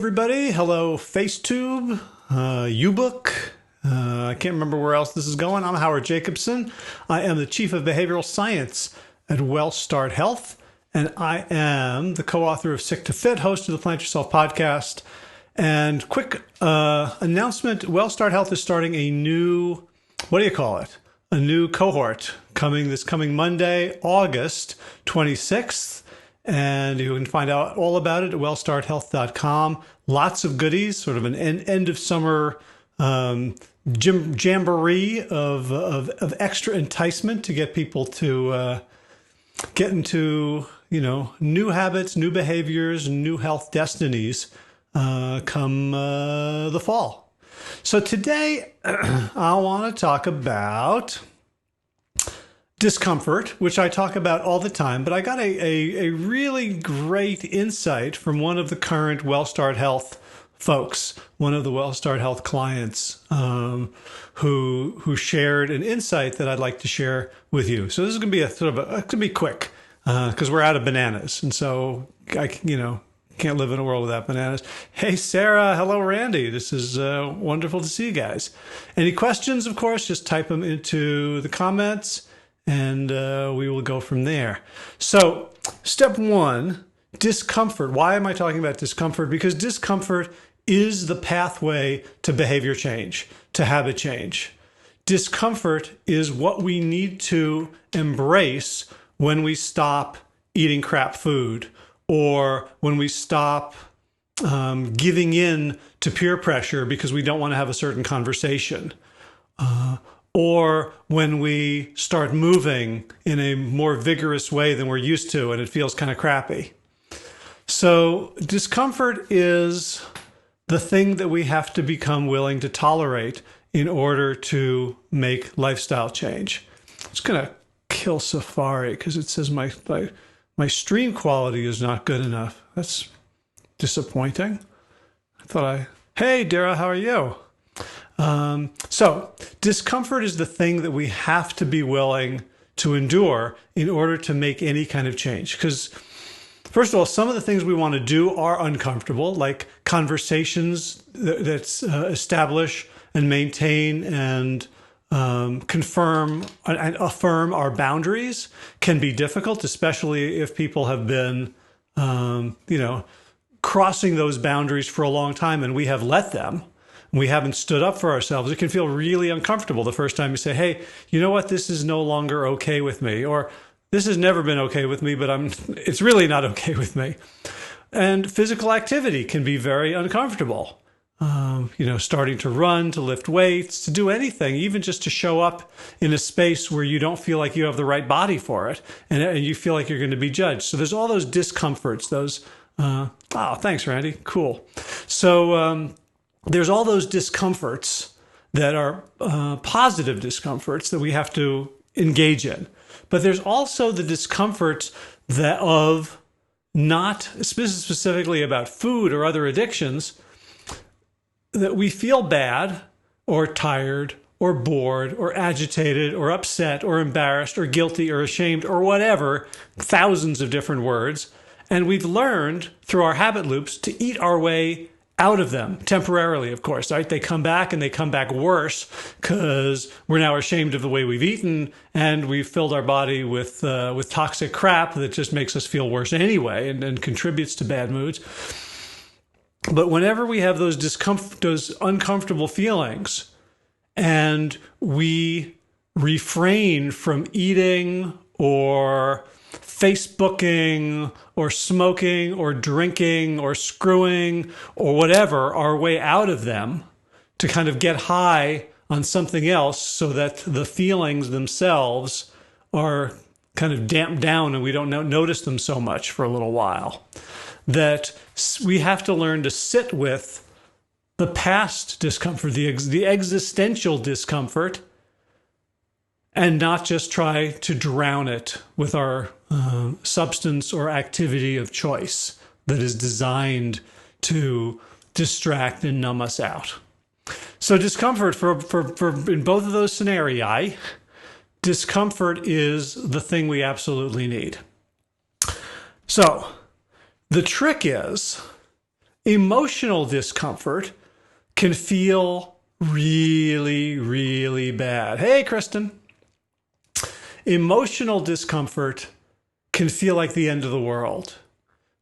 Everybody, hello FaceTube, uBook. I can't remember where else this is going. I'm Howard Jacobson. I am the Chief of Behavioral Science at WellStart Health, and I am the co-author of Sick to Fit, host of the Plant Yourself podcast. And quick announcement, WellStart Health is starting a new, a new cohort this coming Monday, August 26th. And you can find out all about it at wellstarthealth.com. Lots of goodies, sort of an end of summer jamboree of extra enticement to get people to get into, new habits, new behaviors, new health destinies come the fall. So today I want to talk about discomfort, which I talk about all the time, but I got a really great insight from one of the current WellStart Health folks, one of the WellStart Health clients, who shared an insight that I'd like to share with you. So this is going to be it's going to be quick because we're out of bananas, and so I can't live in a world without bananas. Hey, Sarah. Hello, Randy. This is wonderful to see you guys. Any questions, of course, just type them into the comments, and we will go from there. So step one, discomfort. Why am I talking about discomfort? Because discomfort is the pathway to behavior change, to habit change. Discomfort is what we need to embrace when we stop eating crap food, or when we stop giving in to peer pressure because we don't want to have a certain conversation. Or when we start moving in a more vigorous way than we're used to and it feels kind of crappy. So discomfort is the thing that we have to become willing to tolerate in order to make lifestyle change. I'm just going to kill Safari because it says my stream quality is not good enough. That's disappointing. Hey, Dara, how are you? So discomfort is the thing that we have to be willing to endure in order to make any kind of change. Because first of all, some of the things we want to do are uncomfortable, like conversations that establish and maintain and confirm and affirm our boundaries can be difficult, especially if people have been, crossing those boundaries for a long time and we have let them. We haven't stood up for ourselves. It can feel really uncomfortable the first time you say, hey, you know what? This is no longer okay with me, or this has never been okay with me, but it's really not okay with me. And physical activity can be very uncomfortable. Starting to run, to lift weights, to do anything, even just to show up in a space where you don't feel like you have the right body for it, and you feel like you're going to be judged. So there's all those discomforts, thanks, Randy. Cool. So, there's all those discomforts that are positive discomforts that we have to engage in. But there's also the discomforts that of not specifically about food or other addictions, that we feel bad or tired or bored or agitated or upset or embarrassed or guilty or ashamed or whatever, thousands of different words. And we've learned through our habit loops to eat our way out of them temporarily, of course, right? They come back and they come back worse because we're now ashamed of the way we've eaten and we've filled our body with toxic crap that just makes us feel worse anyway and contributes to bad moods. But whenever we have those uncomfortable feelings and we refrain from eating or Facebooking or smoking or drinking or screwing or whatever our way out of them to kind of get high on something else so that the feelings themselves are kind of damped down and we don't notice them so much for a little while. That we have to learn to sit with the past discomfort, the existential discomfort, and not just try to drown it with our substance or activity of choice that is designed to distract and numb us out. So discomfort for in both of those scenarios, discomfort is the thing we absolutely need. So the trick is Emotional discomfort can feel really, really bad. Hey, Kristen. Emotional discomfort can feel like the end of the world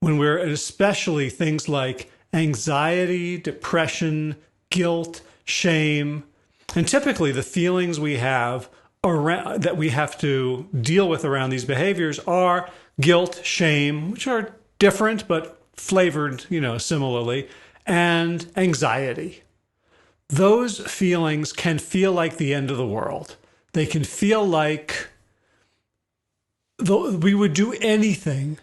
when we're, especially things like anxiety, depression, guilt, shame, and typically the feelings we have around that we have to deal with around these behaviors are guilt, shame, which are different but flavored, similarly, and anxiety. Those feelings can feel like the end of the world. They can feel like we would do anything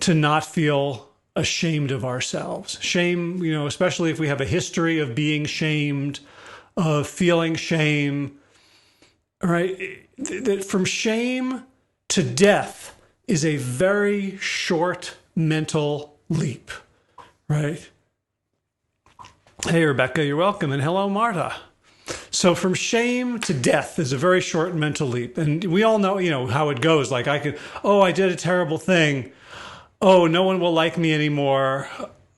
to not feel ashamed of ourselves. Shame, especially if we have a history of being shamed, of feeling shame, right? That from shame to death is a very short mental leap, right? Hey, Rebecca, you're welcome. And hello, Marta. So from shame to death is a very short mental leap. And we all know, how it goes. Like I did a terrible thing. Oh, no one will like me anymore.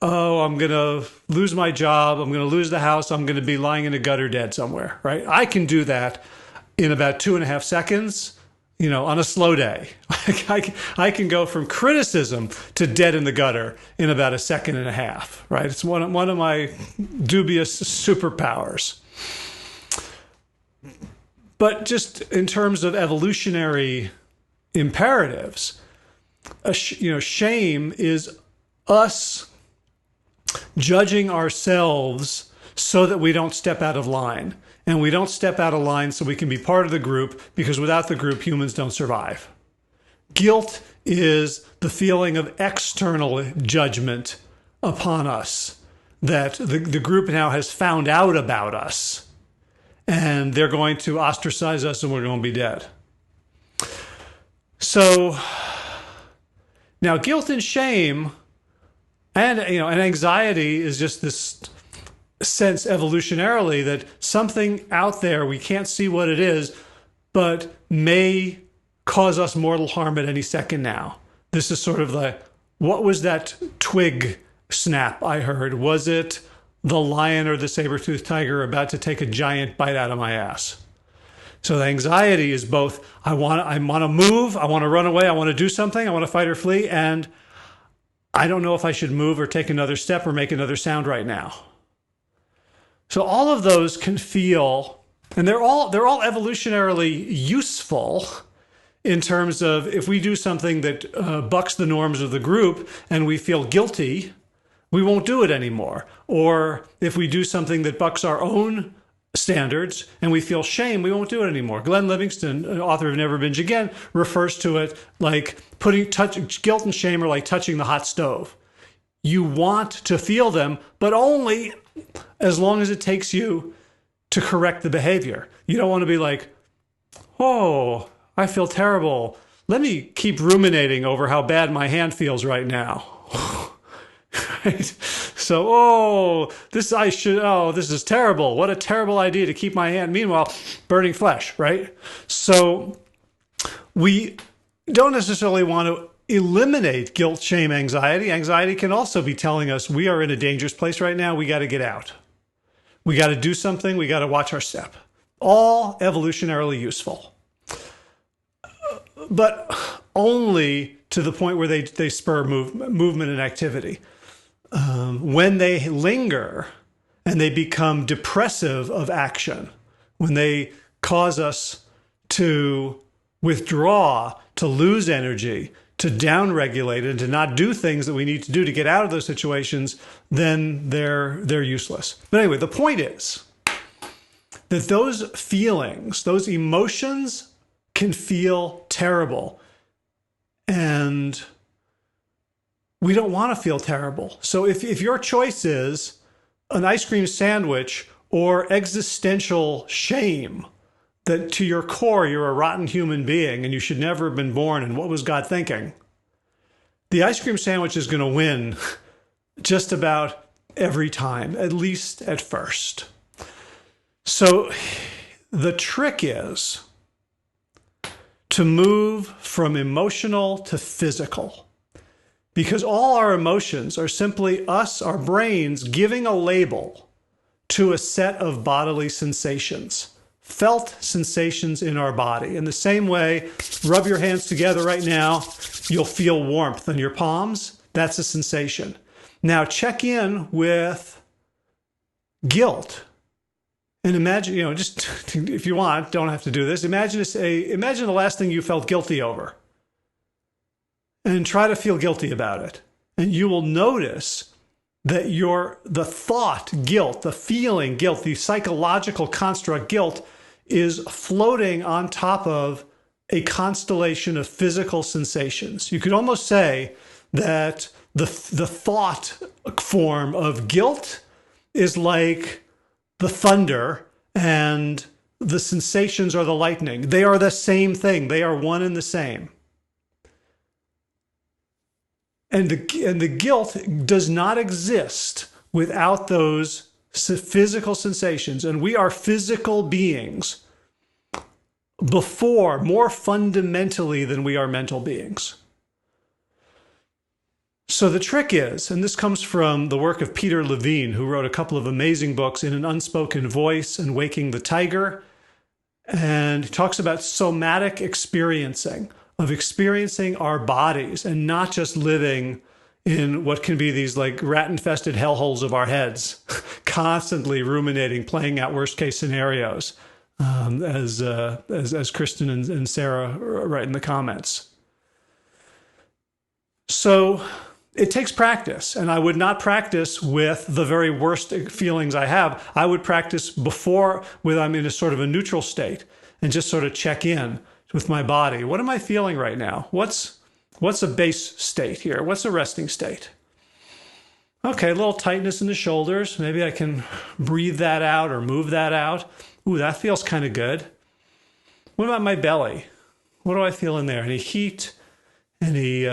Oh, I'm going to lose my job. I'm going to lose the house. I'm going to be lying in a gutter dead somewhere, right? I can do that in about 2.5 seconds, on a slow day. I can go from criticism to dead in the gutter in about 1.5 seconds, right? It's one of my dubious superpowers. But just in terms of evolutionary imperatives, shame is us judging ourselves so that we don't step out of line. And we don't step out of line so we can be part of the group, because without the group, humans don't survive. Guilt is the feeling of external judgment upon us, that the group now has found out about us, and they're going to ostracize us and we're going to be dead. So now guilt and shame and anxiety is just this sense evolutionarily that something out there, we can't see what it is, but may cause us mortal harm at any second now. This is sort of what was that twig snap I heard? Was it the lion or the saber-toothed tiger about to take a giant bite out of my ass? So the anxiety is both, I want to move, I want to run away, I want to do something, I want to fight or flee, and I don't know if I should move or take another step or make another sound right now. So all of those can feel, and they're all evolutionarily useful in terms of if we do something that bucks the norms of the group and we feel guilty, we won't do it anymore. Or if we do something that bucks our own standards and we feel shame, we won't do it anymore. Glenn Livingston, author of Never Binge Again, refers to it like guilt and shame are like touching the hot stove. You want to feel them, but only as long as it takes you to correct the behavior. You don't want to be like, oh, I feel terrible. Let me keep ruminating over how bad my hand feels right now. Right? So, this is terrible. What a terrible idea to keep my hand. Meanwhile, burning flesh, right? So we don't necessarily want to eliminate guilt, shame, anxiety. Anxiety can also be telling us we are in a dangerous place right now. We got to get out. We got to do something. We got to watch our step. All evolutionarily useful, but only to the point where they spur movement and activity. When they linger and they become depressive of action, when they cause us to withdraw, to lose energy, to downregulate, and to not do things that we need to do to get out of those situations, then they're useless. But anyway, the point is that those feelings, those emotions can feel terrible. And we don't want to feel terrible. So if your choice is an ice cream sandwich or existential shame, that to your core, you're a rotten human being and you should never have been born, and what was God thinking? The ice cream sandwich is going to win just about every time, at least at first. So the trick is to move from emotional to physical, because all our emotions are simply us, our brains, giving a label to a set of bodily sensations, felt sensations in our body. In the same way, rub your hands together right now, you'll feel warmth in your palms. That's a sensation. Now check in with guilt. And imagine, just if you want, don't have to do this. Imagine the last thing you felt guilty over. And try to feel guilty about it. And you will notice that the thought guilt, the feeling guilt, the psychological construct guilt is floating on top of a constellation of physical sensations. You could almost say that the thought form of guilt is like the thunder and the sensations are the lightning. They are the same thing. They are one and the same. And the guilt does not exist without those physical sensations. And we are physical beings more fundamentally than we are mental beings. So the trick is, and this comes from the work of Peter Levine, who wrote a couple of amazing books, In an Unspoken Voice and Waking the Tiger. And he talks about somatic experiencing, of experiencing our bodies and not just living in what can be these like rat-infested hellholes of our heads, constantly ruminating, playing out worst-case scenarios, as Kristen and Sarah write in the comments. So it takes practice, and I would not practice with the very worst feelings I have. I would practice when I'm in a sort of a neutral state and just sort of check in with my body. What am I feeling right now? What's a base state here? What's a resting state? Okay, a little tightness in the shoulders. Maybe I can breathe that out or move that out. Ooh, that feels kind of good. What about my belly? What do I feel in there? Any heat? Any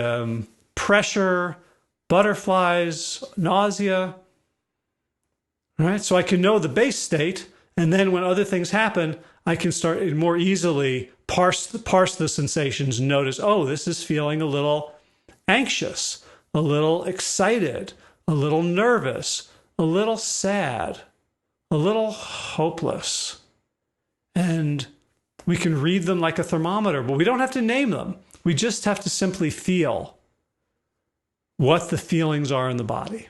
pressure? Butterflies? Nausea? All right, so I can know the base state, and then when other things happen, I can start more easily parse the sensations, notice, oh, this is feeling a little anxious, a little excited, a little nervous, a little sad, a little hopeless. And we can read them like a thermometer, but we don't have to name them. We just have to simply feel what the feelings are in the body.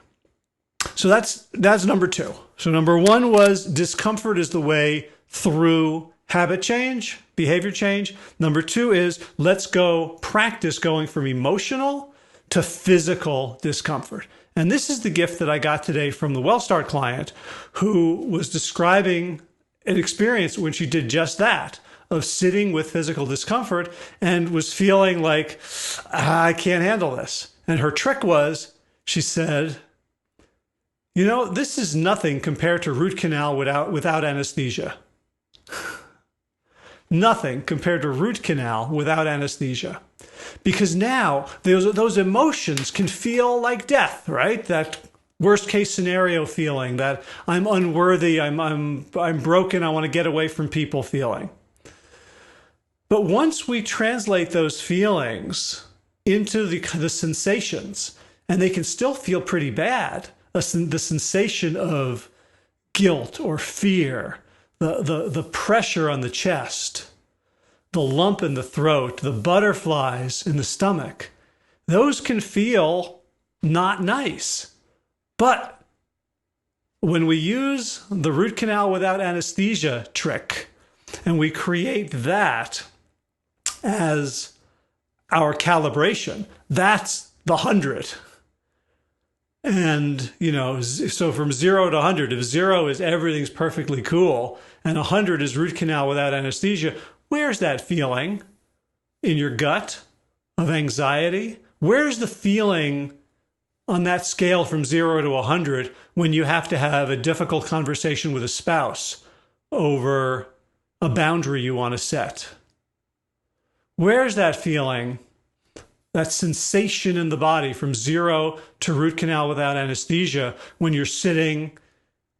So that's number two. So number one was discomfort is the way through habit change, behavior change. Number two is let's go practice going from emotional to physical discomfort. And this is the gift that I got today from the WellStart client who was describing an experience when she did just that, of sitting with physical discomfort and was feeling like, I can't handle this. And her trick was, she said, this is nothing compared to root canal without anesthesia. Nothing compared to root canal without anesthesia. Because now those emotions can feel like death, right? That worst case scenario feeling, that I'm unworthy, I'm broken, I want to get away from people feeling. But once we translate those feelings into the sensations, and they can still feel pretty bad, the sensation of guilt or fear, the pressure on the chest, the lump in the throat, the butterflies in the stomach, those can feel not nice. But when we use the root canal without anesthesia trick, and we create that as our calibration, that's the 100. And, so from 0 to 100, if 0 is everything's perfectly cool and 100 is root canal without anesthesia, where's that feeling in your gut of anxiety? Where's the feeling on that scale from 0 to 100 when you have to have a difficult conversation with a spouse over a boundary you want to set? Where's that feeling, that sensation in the body from 0 to root canal without anesthesia when you're sitting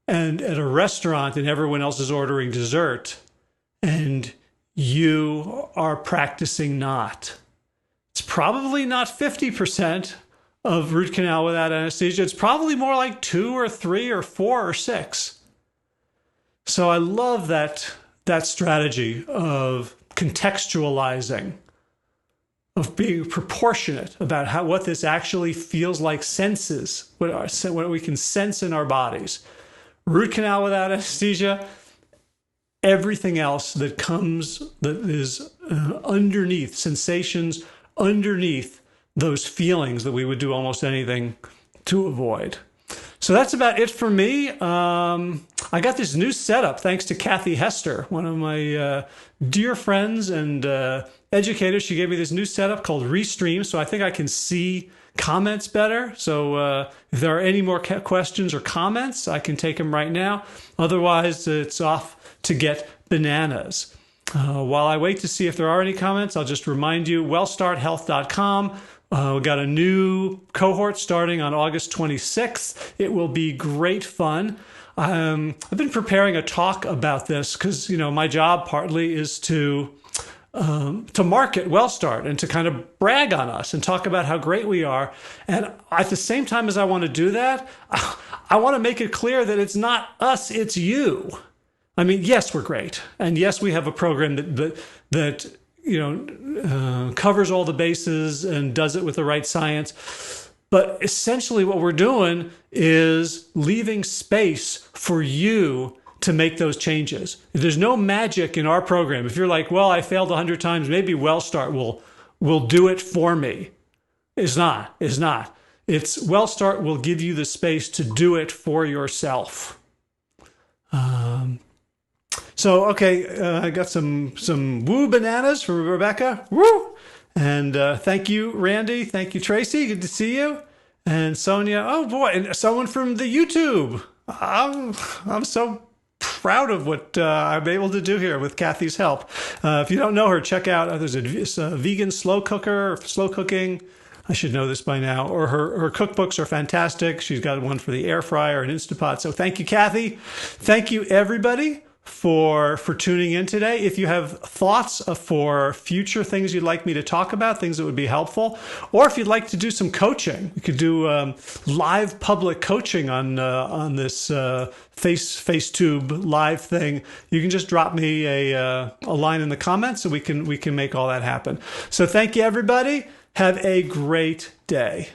and at a restaurant and everyone else is ordering dessert and you are practicing not? It's probably not 50% of root canal without anesthesia. It's probably more like 2 or 3 or 4 or 6. So I love that strategy of contextualizing, of being proportionate about what this actually feels like, senses, what we can sense in our bodies. Root canal without anesthesia, everything else that is underneath, sensations underneath those feelings that we would do almost anything to avoid. So that's about it for me. I got this new setup thanks to Kathy Hester, one of my dear friends and educators. She gave me this new setup called Restream, so I think I can see comments better. So if there are any more questions or comments, I can take them right now. Otherwise, it's off to get bananas. While I wait to see if there are any comments, I'll just remind you, WellStartHealth.com. We got a new cohort starting on August 26th. It will be great fun. I've been preparing a talk about this because, my job partly is to market WellStart and to kind of brag on us and talk about how great we are. And at the same time as I want to do that, I want to make it clear that it's not us, it's you. I mean, yes, we're great. And yes, we have a program that covers all the bases and does it with the right science. But essentially what we're doing is leaving space for you to make those changes. There's no magic in our program. If you're like, well, I failed 100 times, maybe WellStart will do it for me. It's not. It's WellStart will give you the space to do it for yourself. So, okay, I got some woo bananas from Rebecca. Woo! And thank you, Randy. Thank you, Tracy. Good to see you. And Sonia. Oh, boy. And someone from the YouTube. I'm so proud of what I'm able to do here with Kathy's help. If you don't know her, check out, there's a vegan slow cooking. I should know this by now. Or her cookbooks are fantastic. She's got one for the air fryer and Instapot. So thank you, Kathy. Thank you, everybody, for tuning in today. If you have thoughts for future things you'd like me to talk about, things that would be helpful, or if you'd like to do some coaching, we could do live public coaching on this FaceTube live thing. You can just drop me a line in the comments, and we can make all that happen. So thank you, everybody. Have a great day.